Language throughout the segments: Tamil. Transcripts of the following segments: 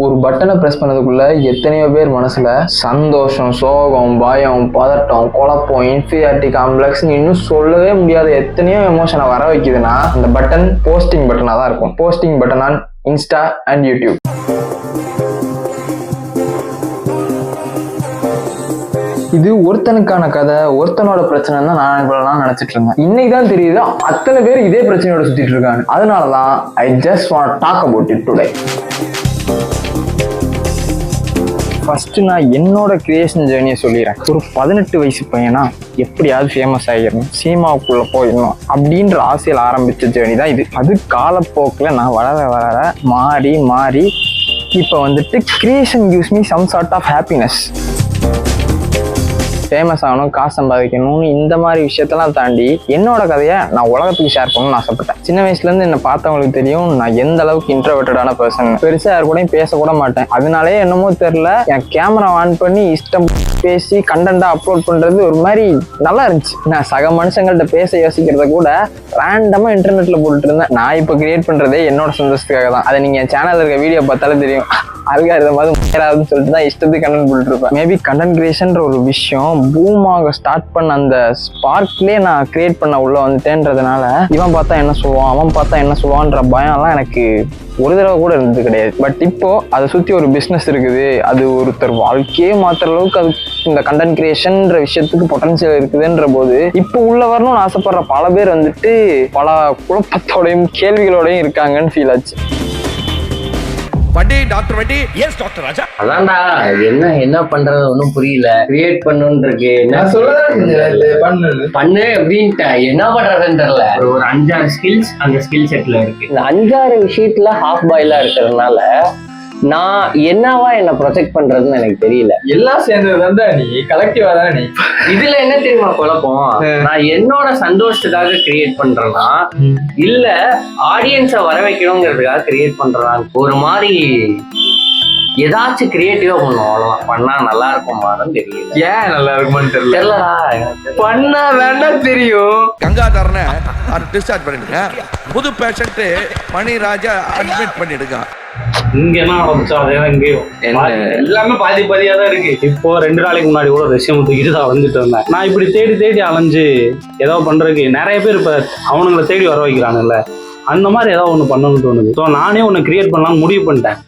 ஒரு பட்டனை பிரஸ் பண்ணதுக்குள்ள எத்தனையோ பேர் மனசுல சந்தோஷம், சோகம், பயம், பதட்டம், குழப்பம், இன்ஃபீரியாரிட்டி காம்ப்ளெக்ஸ் இன்னும் சொல்லவே முடியாத எத்தனையோ எமோஷனை வர வைக்குதுன்னா அந்த பட்டன் போஸ்டிங் பட்டனா தான் இருக்கும். Posting button on Insta and YouTube. இது ஒருத்தனுக்கான கதை, ஒருத்தனோட பிரச்சனை தான் நான் நினைச்சிட்டு இருந்தேன். இன்னைக்கு தான் தெரியுது அத்தனை பேர் இதே பிரச்சனையோட சுத்திட்டு இருக்காங்க. அதனாலதான் I just want talk about it today. First நான் என்னோட கிரியேஷன் ஜேர்னியை சொல்லிடுறேன். ஒரு 18 வயசு பையனா எப்படியாவது ஃபேமஸ் ஆகிடணும், சினிமாவுக்குள்ள போயிடணும் அப்படின்ற ஆசையில் ஆரம்பிச்ச ஜேர்னி தான் இது. அது காலப்போக்கில் நான் வளர மாறி இப்போ வந்துட்டு creation gives me some sort of happiness. Famous ஆகணும், காசு சம்பாதிக்கணும்னு இந்த மாதிரி விஷயத்தெல்லாம் தாண்டி என்னோட கதையை நான் உலகத்துக்கு ஷேர் பண்ணணும்னு ஆசைப்பட்டேன். சின்ன வயசுலேருந்து என்னை பார்த்தவங்களுக்கு தெரியும் நான் எந்த அளவுக்கு இன்ட்ரோவர்ட்டடான பர்சன். பெருசாக யார் கூடயும் பேசக்கூட மாட்டேன். அதனாலே என்னமோ தெரில என் கேமரா ஆன் பண்ணி இஷ்டம் பேசி கண்டென்ட்டாக அப்லோட் பண்ணுறது ஒரு மாதிரி நல்லா இருந்துச்சு. நான் சக மனுஷங்கள்கிட்ட பேச யோசிக்கிறத கூட ரேண்டமாக இன்டர்நெட்டில் போட்டுட்டு இருந்தேன். நான் இப்போ கிரியேட் பண்ணுறதே என்னோட சந்தோஷத்துக்காக தான். அதை நீங்கள் என் சேனலில் இருக்க வீடியோ பார்த்தாலே தெரியும். அல்காரிதமாவது முயராதுன்னு சொல்லிட்டு தான் இஷ்டத்துக்கு கண்டென்ட் போட்டுட்டு இருப்பேன். மேபி கண்டென்ட் கிரியேஷன்ற ஒரு விஷயம் பூமாக ஸ்டார்ட் பண்ண அந்த ஸ்பார்க்லேயே நான் கிரியேட் பண்ண உள்ள வந்துட்டேன்றதுனால இவன் பார்த்தா என்ன சொல்லுவான், அவன் பார்த்தா என்ன சொல்லுவான்ற பயம்லாம் எனக்கு ஒரு தடவை கூட இருந்தது கிடையாது. பட் இப்போ அதை சுற்றி ஒரு பிஸ்னஸ் இருக்குது, அது ஒருத்தர் வாழ்க்கையே மாற்றுற அளவுக்கு அது இந்த கண்டென்ட் கிரியேஷன்ற விஷயத்துக்கு பொட்டன்ஷியல் இருக்குதுன்ற போது இப்போ உள்ள வரணும்னு ஆசைப்படுற பல பேர் வந்துட்டு பல குழப்பத்தோடையும் கேள்விகளோடையும் இருக்காங்கன்னு ஃபீல் ஆச்சு. அதான்டா என்ன பண்றது ஒன்னும் புரியல. கிரியேட் பண்ணுன்றிருக்கு, என்ன பண்ணு அப்படின்ட்டு என்ன பண்றதுன்னு தெரியல. ஒரு 5-6 ஸ்கில்ஸ் அந்த ஸ்கில் செட்ல இருக்கு. இந்த 5-6 விஷயத்துல ஹாஃப் பாயிலா இருக்கிறதுனால நான் என்னவா என்ன ப்ரொஜெக்ட் பண்றதுன்னு எனக்கு தெரியல. எல்லாம் சேர்ந்தது நீ கலெக்டிவா தான். நீ இதுல என்ன தெரியுமா குழப்பம்? நான் என்னோட சந்தோஷத்துக்காக கிரியேட் பண்றேன்னா இல்ல ஆடியன்ஸை வர வைக்கணுங்கிறதுக்காக கிரியேட் பண்றேன்னா ஒரு மாதிரி ஏதாச்சும் கிரியேட்டிவா பண்ணுவோம். அவ்வளவுதான். பண்ணா நல்லா இருக்குமான்னு தெரியல. ஏன் நல்லா இருக்குமான்னு தெரியலடா. பண்ணா வேண்டாம் தெரியும். கங்காதரனை டிஸ்சார்ஜ் பண்ணிடுங்க. புது பேஷண்ட் மணிராஜா அட்மிட் பண்ணிடுங்க. இங்க என்ன நடந்துச்சோ அதேதான் இங்கேயும். எல்லாமே பாதியா தான் இருக்கு. இப்போ 2 நாளைக்கு முன்னாடி கூட ரெசியூம் தூக்கிட்டு தான் வந்துட்டு இருந்தேன். நான் இப்படி தேடி அலைஞ்சு ஏதோ பண்றதுக்கு நிறைய பேர் இப்ப அவனுங்களை தேடி வர வைக்கிறாங்கல்ல, அந்த மாதிரி ஏதாவது ஒண்ணு பண்ணணும்னு தோணுது. ஸோ நானே ஒண்ணு கிரியேட் பண்ணலாம்னு முடிவு பண்ணிட்டேன்.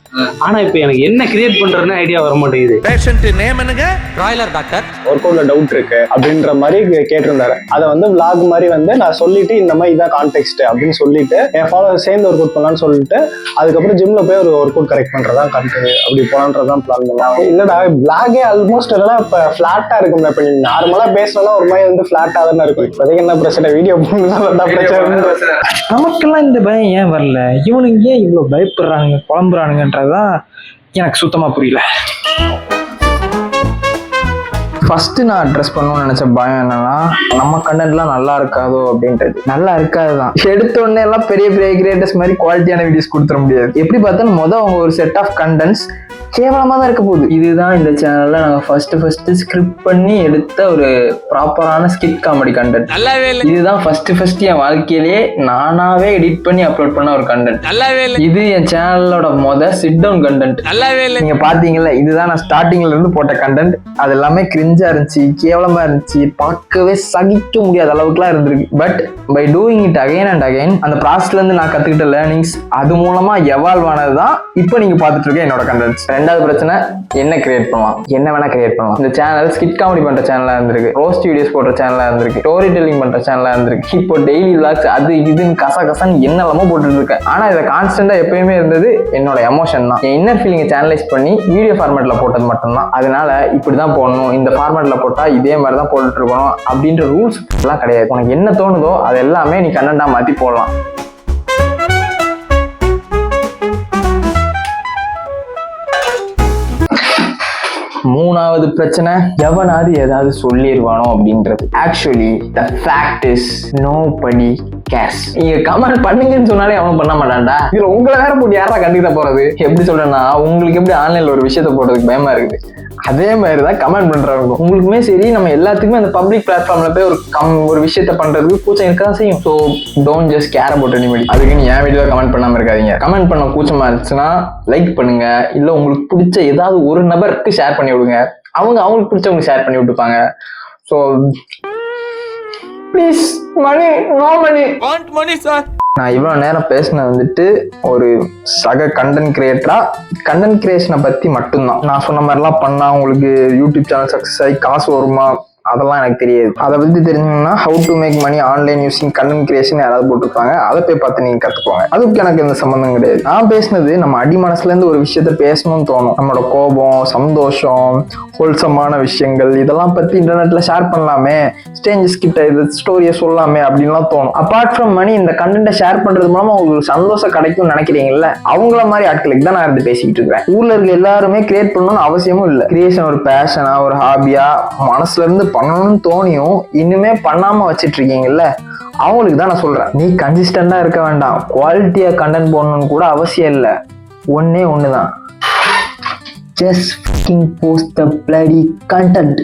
ஆனா இப்ப எனக்கு என்ன கிரியேட் பண்றதுன்னு ஐடியா வர மாட்டேங்குது. பேஷண்ட் நேம் என்னங்க? Broiler doctor. ஒர்க் அவுட்ல டவுட் இருக்கு அப்படின்ற மாதிரி கேட்டிருந்தாரு. அதை வந்து விளாக் மாதிரி வந்து நான் சொல்லிட்டு இந்த மாதிரி இதான் கான்டெக்ட் அப்படின்னு சொல்லிட்டு என் ஃபாலோவர் சேர்ந்து ஒர்க் அவுட் பண்ணலான்னு சொல்லிட்டு அதுக்கப்புறம் ஜிம்ல போய் ஒரு ஒர்க் அவுட் கரெக்ட் பண்றதான் கண்டென்ட் அப்படி போலான்றதான் பிளான் பண்ணலாம். இல்லடா பிளாகே ஆல்மோஸ்ட் எல்லாம் இப்ப ஃபிளாட்டா இருக்கும்ல. இப்ப நீங்க நார்மலா பேசணும்னா ஒரு மாதிரி வந்து ஃபிளாட்டா தானே இருக்கும். இப்போதைக்கு என்ன பிரச்சனை, வீடியோ போகணும்னா பிரச்சனை. நமக்கெல்லாம் இந்த பயம் ஏன் வரல, இவனுங்க ஏன் இவ்வளவு பயப்படுறானுங்க புலம்புறானுங்கன்றதான் எனக்கு சுத்தமா புரியல. ஃபர்ஸ்ட் நான் அட்ரஸ் பண்ணணும்னு நினைச்ச பயம் என்னன்னா நம்ம கண்டென்ட்லாம் நல்லா இருக்காதோ அப்படின்றது. நல்லா இருக்காதுதான். எடுத்த உடனே எல்லாம் பெரிய கிரியேட்டர்ஸ் மாதிரி குவாலிட்டியான வீடியோஸ் கொடுத்துட முடியாது. எப்படி பார்த்தாலும் அவங்க ஒரு செட் ஆஃப் கண்டென்ட்ஸ் கேவலமா தான் இருக்க போகுது. இதுதான் இந்த சேனல்ல நாங்க ஃபர்ஸ்ட் ஸ்கிரிப்ட் பண்ணி எடுத்த ஒரு ப்ராப்பரான ஸ்கிட் காமெடி கண்டென்ட். இதுதான் ஃபர்ஸ்ட் என் வாழ்க்கையிலேயே நானாவே எடிட் பண்ணி அப்லோட் பண்ண ஒரு கண்டென்ட். இது என் சேனலோட சிட் டவுன் கண்டென்ட். நீங்க பாத்தீங்கல்ல, இதுதான் நான் ஸ்டார்டிங்ல இருந்து போட்ட கண்டென்ட். அது எல்லாமே கிரிஞ்சா இருந்துச்சு, கேவலமா இருந்துச்சு, பார்க்கவே சகிக்க முடியாத அளவுக்குலாம் இருந்திருக்கு. But by doing it again and again அந்த ப்ராசஸ்ல இருந்து நான் கத்துக்கிட்ட லேர்னிங்ஸ் அது மூலமா எவால்வ் ஆனதுதான் இப்போ நீங்க பாத்துட்டு இருக்க என்னோட கண்டென்ட்ஸ். ரெண்டாவது பிரச்சனை, என்ன கிரியேட் பண்ணலாம், என்ன வேணா கிரியேட் பண்ணலாம். இந்த சேனல் ஸ்கிட் காமெடி பண்ற சேனலா இருந்திருக்கு, ரோஸ்ட் வீடியோஸ் போடுற சேனலா இருந்திருக்கு, ஸ்டோரி டெல்லிங் பண்ற சேனலா இருந்திருக்கு, இப்போ டெய்லி விளாக்ஸ் அது இதுன்னு கசன்னு என்னெல்லாமோ போட்டுட்டு இருக்கேன். ஆனா இதை கான்ஸ்டன்டா எப்பயுமே இருந்தது என்னோட எமோஷன் தான். என் இன்னர் ஃபீலிங்கை சேனலைஸ் பண்ணி வீடியோ ஃபார்மேட்ல போட்டது மட்டும்தான். அதனால இப்படிதான் போடணும், இந்த ஃபார்மேட்ல போட்டா இதே மாதிரி தான் போட்டுட்டு இருக்கணும் அப்படின்ற ரூல்ஸ் எல்லாம் கிடையாது. உனக்கு என்ன தோணுதோ அது எல்லாமே நீ கண்டென்ட்டா மாத்தி போடலாம். மூணாவது பிரச்சனை, எவனாவது ஏதாவது சொல்லிடுவானோ அப்படின்றது. Actually the fact is nobody CARES. நீங்க கமெண்ட் பண்ணுங்கன்னு சொன்னாலே அவன் பண்ண மாட்டான்டா. இதுல உங்களை வேற போட்டு யாரா கண்டிப்பா போறது. எப்படி சொல்றேன்னா, உங்களுக்கு எப்படி ஆன்லைன்ல ஒரு விஷயத்த போடுறதுக்கு பயமா இருக்குது, அதே மாதிரி தான் கமெண்ட் பண்றவங்க உங்களுக்குமே சரி. நம்ம எல்லாத்துக்குமே அந்த பப்ளிக் பிளாட்ஃபார்ம்ல போய் ஒரு விஷயத்த பண்றதுக்கு கூச்சம் இருக்க தான் செய்யும். So don't just care about anybody. அதுக்கு நீ என் வீடியோ கமெண்ட் பண்ணாம இருக்காதீங்க. கமெண்ட் பண்ண கூச்சமா இருந்துச்சுன்னா லைக் பண்ணுங்க, இல்ல உங்களுக்கு பிடிச்ச ஏதாவது ஒரு நபருக்கு ஷேர் பண்ணி விடுங்க. அவங்களுக்கு பிடிச்சவங்களுக்கு ஷேர் பண்ணி விட்டுப்பாங்க. So please money no money want money sir. நான் இவ்வளவு நேரம் பேசினது வந்துட்டு ஒரு சக கண்டென்ட் கிரியேட்டரா கண்டென்ட் கிரியேஷனை பத்தி மட்டும்தான். நான் சொன்ன மாதிரிலாம் பண்ணா உங்களுக்கு யூடியூப் சேனல் சக்சஸ் ஆகி காசு வருமா அதெல்லாம் எனக்கு தெரியாது. அதை பத்தி தெரிஞ்சுங்கன்னா how to make money online using content creation யாராவது போட்டிருப்பாங்க, அதை போய் பார்த்து நீங்க கத்துக்கோங்க. அதுக்கு எனக்கு எந்த சம்பந்தம் கிடையாது. நான் பேசினது நம்ம அடி மனசுல இருந்து ஒரு விஷயத்த பேசணும்னு தோணும். நம்மளோட கோபம், சந்தோஷம், ஹோல்சமான விஷயங்கள் இதெல்லாம் பத்தி இன்டர்நெட்ல ஷேர் பண்ணலாமே, ஸ்ட்ரேஞ்சர்ஸ் கிட்ட இது ஸ்டோரியை சொல்லலாமே அப்படின்லாம் தோணும். அப்பார்ட் ஃப்ரம் மணி இந்த கண்டென்ட்டை ஷேர் பண்றது மூலமா உங்களுக்கு சந்தோஷம் கிடைக்கும்னு நினைக்கிறீங்கல்ல, அவங்கள மாதிரி ஆட்களுக்கு தான் நான் இருந்து பேசிக்கிட்டு இருக்கேன். ஊர்ல இருக்க எல்லாருமே கிரியேட் பண்ணணும்னு அவசியமும் இல்லை. கிரியேஷன் ஒரு பேஷனா ஒரு ஹாபியா மனசுல இருந்து பண்ணணும்னு தோணியும் இன்னுமே பண்ணாம வச்சிட்டு இருக்கீங்கல்ல, அவங்களுக்கு தான் நான் சொல்றேன். நீ கன்சிஸ்டண்டா இருக்க வேண்டாம், குவாலிட்டியா கண்டென்ட் போடணும்னு கூட அவசியம் இல்லை. ஒன்னே ஒண்ணுதான், just fucking post the bloody content.